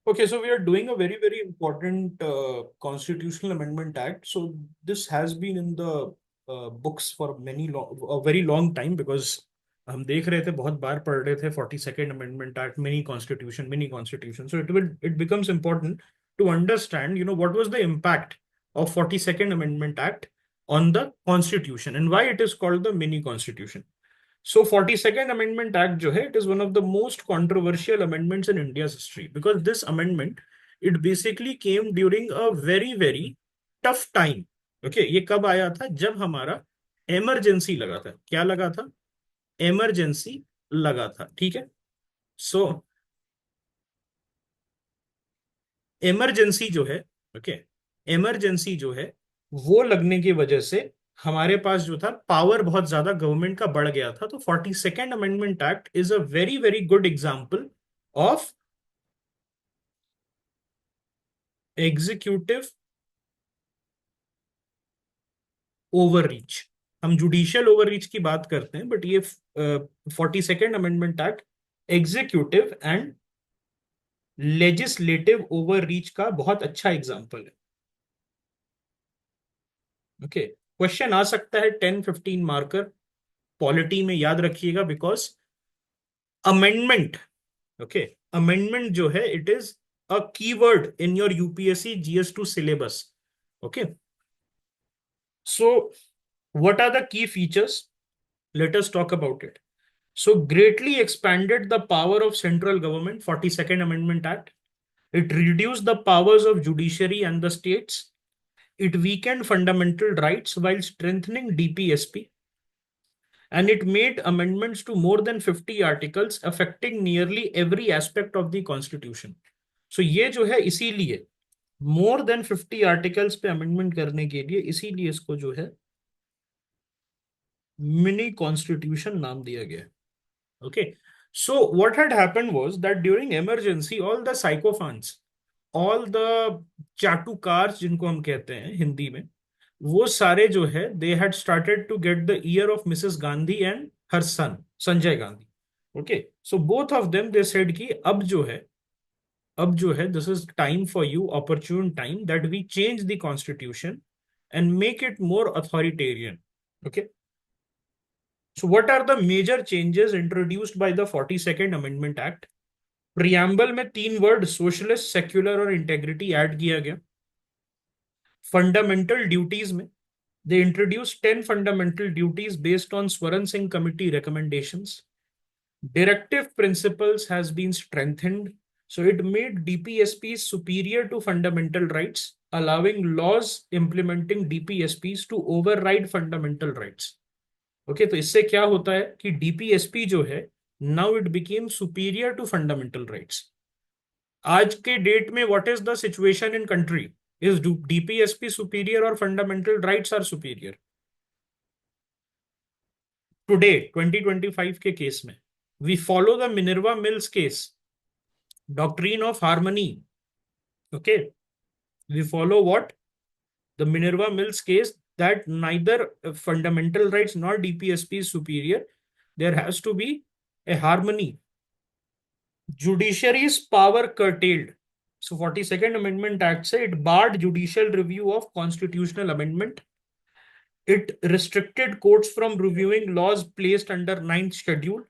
Okay, so we are doing a very, very important constitutional amendment act. So this has been in the books for a very long time because हम देख रहे थे बहुत बार पढ़ रहे थे 42nd Amendment Act, mini constitution. So it becomes important to understand, what was the impact of 42nd Amendment Act on the Constitution and why it is called the mini constitution. So 42nd Amendment Act जो है, it is one of the most controversial amendments in India's history because this amendment, it basically came during a very, very tough time. Okay, ये कब आया था? जब हमारा emergency लगा था. क्या लगा था? इमरजेंसी लगा था. ठीक है. सो इमरजेंसी जो है, ओके, इमरजेंसी जो है वो लगने की वजह से हमारे पास जो था पावर बहुत ज्यादा गवर्नमेंट का बढ़ गया था. तो 42nd amendment act is a very very good example of executive overreach. हम जुडिशियल ओवररीच की बात करते हैं, बट ये 42nd amendment act executive and legislative overreach का बहुत अच्छा एग्जांपल है. ओके, क्वेश्चन आ सकता है 10-15 मार्कर पॉलिटी में, याद रखिएगा, बिकॉज अमेंडमेंट, ओके, अमेंडमेंट जो है it is a keyword in your UPSC GS2 syllabus. Okay, so what are the key features? Let us talk about it. So greatly expanded the power of central government, 42nd Amendment Act. It reduced the powers of judiciary and the states. It weakened fundamental rights while strengthening DPSP. And it made amendments to more than 50 articles affecting nearly every aspect of the constitution. So ये जो है इसीलिए more than 50 articles पे amendment करने के लिए इसीलिए इसको जो है mini constitution नाम दिया गया. Okay, so what had happened was that during emergency all the sycophants, all the चाटुकार जिनको हम कहते हैं हिंदी में, वो सारे जो है they had started to get the ear of Mrs. Gandhi and her son Sanjay Gandhi. Okay, so both of them they said कि अब जो है this is time for you, opportune time that we change the constitution and make it more authoritarian. Okay, so what are the major changes introduced by the 42nd Amendment Act? Preamble में 3 word socialist, secular और integrity add किया गया. Fundamental duties में they introduced 10 fundamental duties based on Swaran Singh committee recommendations. Directive principles has been strengthened, so it made DPSPs superior to fundamental rights, allowing laws implementing DPSPs to override fundamental rights. Okay, तो इससे क्या होता है कि DPSP जो है now it became superior to fundamental rights. आज के डेट में what is the situation in country? Is DPSP superior और fundamental rights are superior? Today 2025 के केस में we follow the Minerva Mills case, doctrine of harmony. Okay, we follow what? The Minerva Mills case that neither fundamental rights nor DPSP is superior. There has to be a harmony. Judiciary's power curtailed. So 42nd Amendment Act say it barred judicial review of constitutional amendment. It restricted courts from reviewing laws placed under 9th schedule.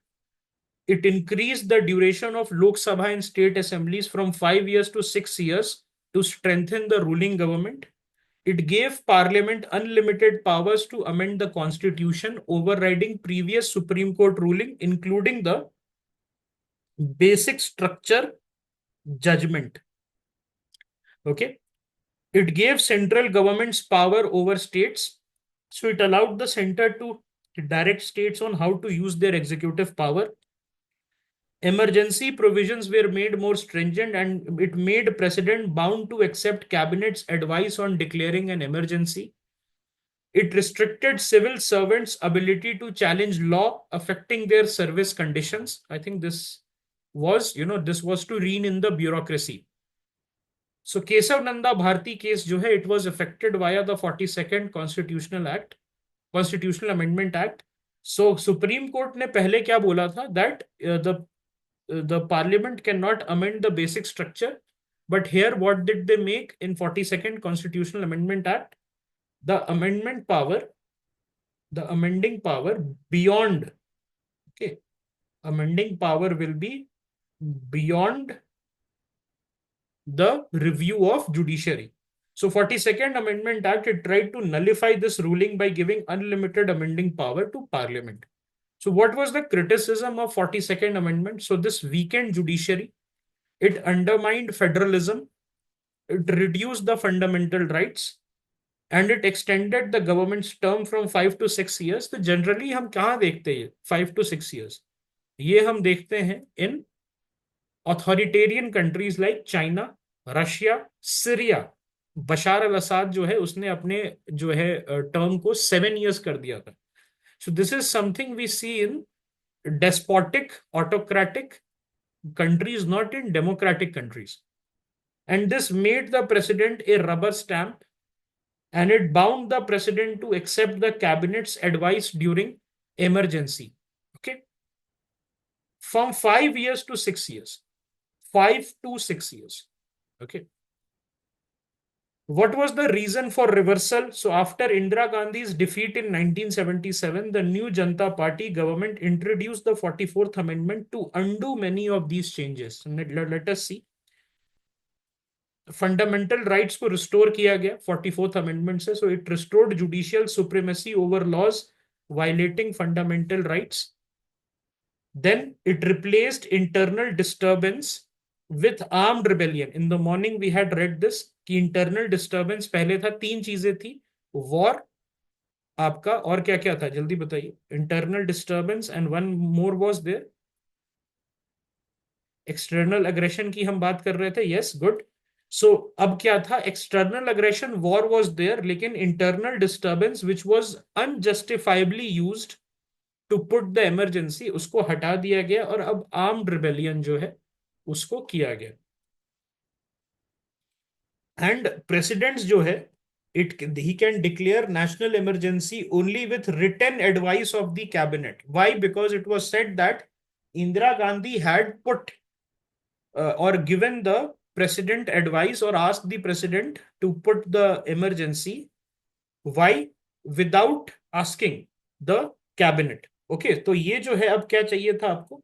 It increased the duration of Lok Sabha and state assemblies from 5 years to 6 years to strengthen the ruling government. It gave Parliament unlimited powers to amend the constitution, overriding previous Supreme Court ruling, including the basic structure judgment. Okay. It gave central governments power over states. So it allowed the center to direct states on how to use their executive power. Emergency provisions were made more stringent and it made president bound to accept cabinet's advice on declaring an emergency. It restricted civil servants' ability to challenge law affecting their service conditions. I think this was to rein in the bureaucracy. So Kesav Nanda Bharti case जो है it was affected via the 42nd Constitutional Amendment Act. So Supreme Court ने पहले क्या बोला था that the Parliament cannot amend the basic structure. But here, what did they make in 42nd Constitutional Amendment Act? The amending power beyond, okay, amending power will be beyond the review of judiciary. So 42nd Amendment Act, it tried to nullify this ruling by giving unlimited amending power to Parliament. So what was the criticism of 42nd Amendment? So this weakened judiciary, it undermined federalism, it reduced the fundamental rights, and it extended the government's term from 5 to 6 years. तो generally हम कहाँ देखते हैं 5 to 6 years? ये हम देखते हैं in authoritarian countries like China, Russia, Syria. Bashar al Assad जो है उसने अपने जो है टर्म को 7 years कर दिया था। So this is something we see in despotic, autocratic countries, not in democratic countries. And this made the president a rubber stamp, and it bound the president to accept the cabinet's advice during emergency. Okay. From 5 years to 6 years. 5 to 6 years. Okay. What was the reason for reversal? So after Indira Gandhi's defeat in 1977, the new Janata Party government introduced the 44th Amendment to undo many of these changes. Let us see. Fundamental rights को restore किया गया 44th amendment से. So it restored judicial supremacy over laws violating fundamental rights. Then it replaced internal disturbance with armed rebellion. In the morning we had read this कि internal disturbance पहले था, 3 चीजें थी, war आपका, और क्या क्या था जल्दी बताइए. Internal disturbance and one more was there, external aggression की हम बात कर रहे थे. Yes, good. सो अब क्या था, external aggression, war was there, लेकिन internal disturbance which was unjustifiably used to put the emergency, उसको हटा दिया गया और अब आर्म्ड रिबेलियन जो है उसको किया गया. एंड प्रेसिडेंट्स जो है, it he can declare national emergency only with written advice of the cabinet. Why? Because it was said that Indira Gandhi had put or given the president advice or asked the president to put the emergency. Why? Without asking the cabinet. Okay, तो ये जो है अब क्या चाहिए था आपको,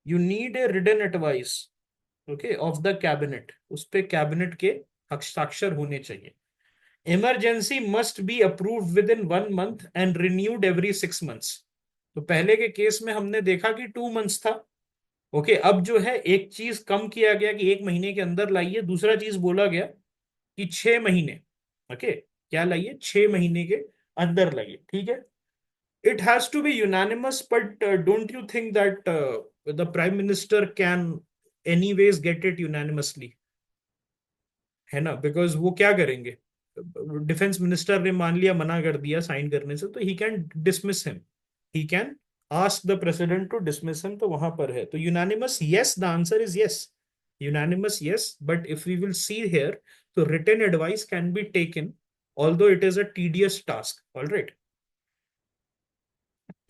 you need a written advice, okay, of the cabinet. उस पे कैबिनेट के हस्ताक्षर होने चाहिए. Emergency must be approved with in 1 month and renewed every 6 months. तो पहले के केस में हमने देखा कि 2 months था. ओके, अब जो है एक चीज कम किया गया कि 1 महीने के अंदर लाइए. दूसरा चीज बोला गया कि 6 महीने. ओके, क्या लाइए, 6 महीने के अंदर लाइए. ठीक है. It has to be unanimous, but don't you think that the prime minister can anyways get it unanimously, है ना? बिकॉज वो क्या करेंगे, डिफेंस मिनिस्टर ने मान लिया, मना कर दिया साइन करने से, तो he can dismiss him, he can ask the president to dismiss him. तो वहां पर है. तो unanimous, yes, the answer is yes, unanimous, yes. But if we will see here, so written advice can be taken, although it is a tedious task. All right.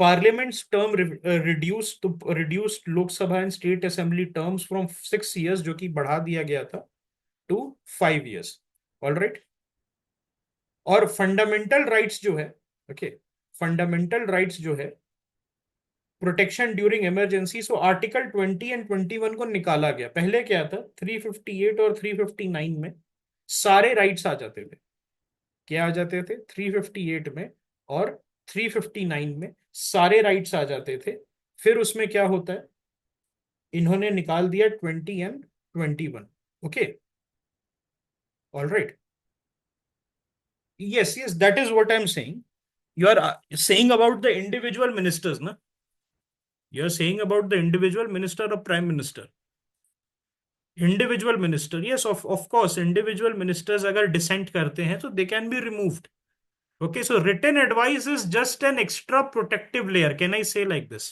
Parliament's term reduced to reduced Lok Sabha and State Assembly terms from 6 years, जो कि बढ़ा दिया गया था, to 5 years. All right. और fundamental rights जो है, okay, fundamental rights जो है, protection during emergency, so article 20 and 21 को निकाला गया. पहले क्या था, 358 और 359 में सारे राइट्स आ जाते थे. क्या आ जाते थे? 358 में और 359 में सारे राइट्स आ जाते थे. फिर उसमें क्या होता है, इन्होंने निकाल दिया 20 and 21. Okay, all right. Yes yes, that is what I am saying. You are saying about the individual ministers ना, you are saying about the individual minister or prime minister? Individual minister, yes, of course, individual ministers अगर dissent करते हैं तो they can be removed. Okay, so written advice is just an extra protective layer. Can I say like this?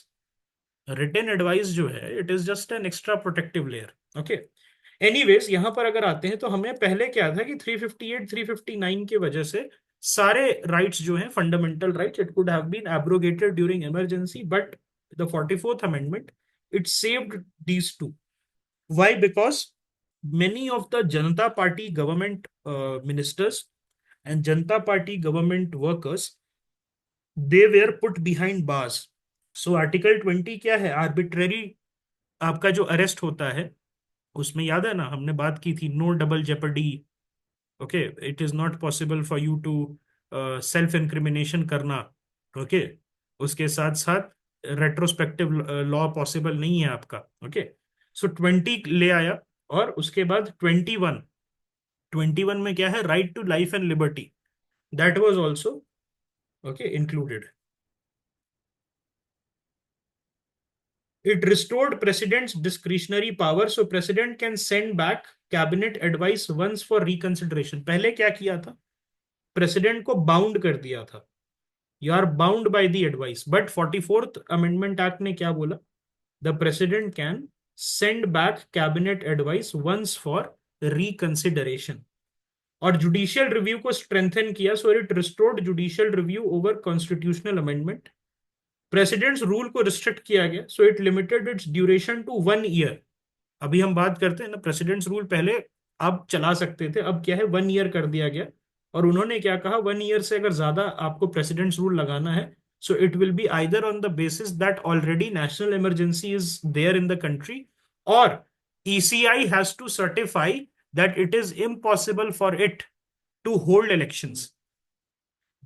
Written advice जो है, it is just an extra protective layer. Okay. Anyways, यहाँ पर अगर आते हैं तो हमें पहले क्या था कि 358, 359 की वजह से सारे राइट्स जो हैं, fundamental rights, it could have been abrogated during emergency, but the 44th amendment, it saved these two. Why? Because many of the Janata Party government ministers and Janata Party government workers, they were put behind bars. So article 20 क्या है? Arbitrary आपका जो arrest होता है, उसमें याद है ना, हमने बात की थी, no double jeopardy. Okay, it is not possible for you to self incrimination करना। ओके, उसके साथ साथ रेट्रोस्पेक्टिव लॉ पॉसिबल नहीं है आपका। ओके, सो 20 ले आया, और उसके बाद 21 में क्या है? Right to life and liberty, that was also okay included. It restored president's discretionary power, so president can send back cabinet advice once for reconsideration. पहले क्या किया था? प्रेसिडेंट को बाउंड कर दिया था, you are bound by the advice. But 44th amendment act ने क्या बोला? The president can send back cabinet advice once for reconsideration. और जुडिशियल रिव्यू को स्ट्रेंथन किया, so it restored judicial review over constitutional amendment. President's rule को restrict किया गया, so it limited its duration to 1 year. अभी हम बात करते हैं ना, प्रेसिडेंट्स रूल पहले आप चला सकते थे, अब क्या है, 1 ईयर कर दिया गया। और उन्होंने क्या कहा? 1 ईयर से अगर ज्यादा आपको प्रेसिडेंट्स रूल लगाना है, so it will be either on the basis that already national emergency is there in the country, और ECI has to certify that it is impossible for it to hold elections.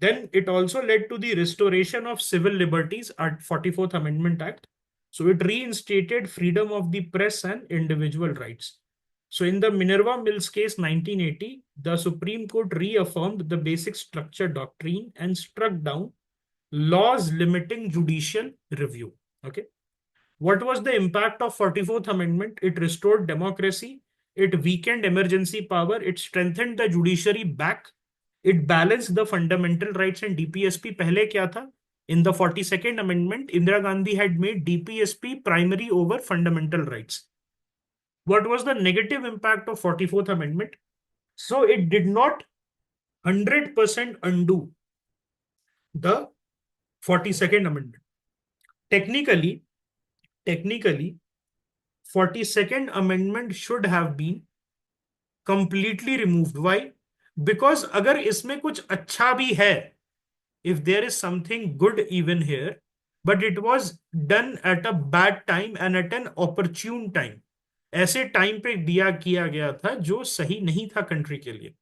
Then it also led to the restoration of civil liberties at 44th Amendment Act. So it reinstated freedom of the press and individual rights. So in the Minerva Mills case 1980, the Supreme Court reaffirmed the basic structure doctrine and struck down laws limiting judicial review. Okay. What was the impact of 44th Amendment? It restored democracy, it weakened emergency power, it strengthened the judiciary back, it balanced the fundamental rights and DPSP. पहले क्या था? In the 42nd Amendment, Indira Gandhi had made DPSP primary over fundamental rights. What was the negative impact of 44th Amendment? So it did not 100% undo the 42nd Amendment. Technically, 42nd Amendment should have been completely removed. Why? Because अगर इसमें कुछ अच्छा भी है, if there is something good even here, but it was done at a bad time and at an opportune time. ऐसे time पे दिया किया गया था जो सही नहीं था कंट्री के लिए।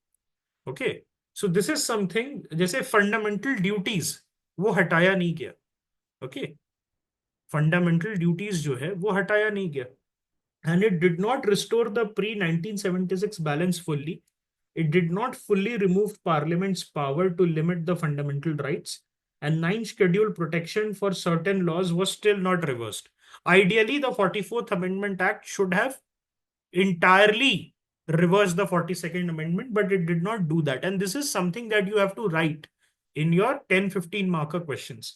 Okay, so this is something, जैसे फंडामेंटल ड्यूटीज वो हटाया नहीं गया। ओके, फंडामेंटल ड्यूटीज जो है वो हटाया नहीं गया, and it did not restore the pre 1976 balance fully. It did not fully remove Parliament's power to limit the fundamental rights, and ninth schedule protection for certain laws was still not reversed. Ideally, the 44th Amendment Act should have entirely reversed the 42nd Amendment, but it did not do that. And this is something that you have to write in your 10-15 marker questions.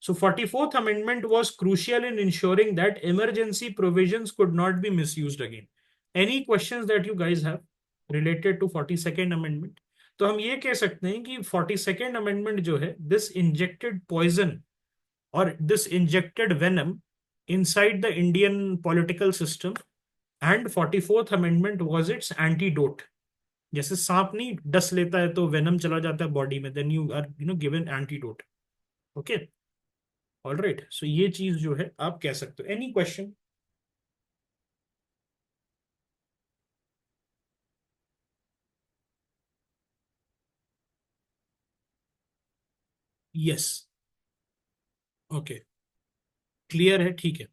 So 44th Amendment was crucial in ensuring that emergency provisions could not be misused again. Any questions that you guys have related to 42nd Amendment? तो हम ये कह सकते हैं कि 42nd Amendment जो है, this injected poison or this injected venom inside the Indian political system, and 44th Amendment was its antidote. जैसे सांप नहीं डस लेता है तो वेनम चला जाता है बॉडी में, then you are given antidote. Okay. All right, so ये चीज जो है आप कह सकते हो। Any question? Yes. Okay, clear है, ठीक है।